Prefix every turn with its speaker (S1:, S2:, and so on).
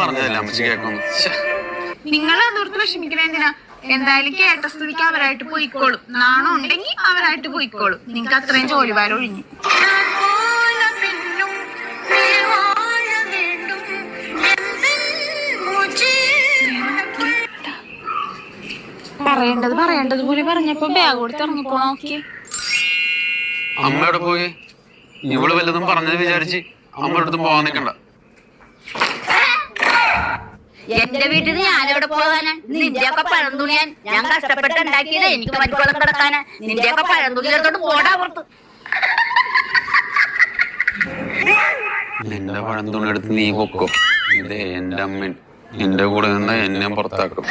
S1: പറഞ്ഞതല്ലേ അമ്മച്ചി കേൾക്കുന്നു.
S2: നിങ്ങൾ അതോർത്ത് വിഷമിക്കണ എന്തിനാ? എന്തായാലും കേട്ട സ്ഥിതിക്ക് അവരായിട്ട് പോയിക്കോളും. നാണം ഉണ്ടെങ്കിൽ അവരായിട്ട് പോയിക്കോളും. നിങ്ങക്ക് അത്രയും ജോലിഭാരം ഒഴിഞ്ഞു. പറയേണ്ടത് പോലെ പറഞ്ഞപ്പോ ബാഗ് കൊടുത്ത് ഇറങ്ങിപ്പോ നോക്കി.
S1: അമ്മ എവിടെ പോയി? ഇവള് വല്ലതും പറഞ്ഞത് വിചാരിച്ച് അമ്മയുടെ അടുത്തും പോവാൻ നിൽക്കണ്ട.
S3: എന്റെ വീട്ടിൽ നിന്ന് ഞാനെവിടെ പോകാനാ? നിന്റെയൊക്കെ പഴം തുണിയാൻ ഞാൻ കഷ്ടപ്പെട്ട് ഉണ്ടാക്കിയത് എനിക്ക് പരിക്കോളം കിടക്കാനാ. നിന്റെയൊക്കെ പഴം തുണി എടുത്തോണ്ട് പോടാ പുറത്ത്.
S1: നിന്റെ പഴം തുണി എടുത്ത് നീ പൊക്കോ. ഇതേ എന്റെ അമ്മ എന്റെ കൂടെ നിന്ന് എന്നെ പുറത്താക്കും.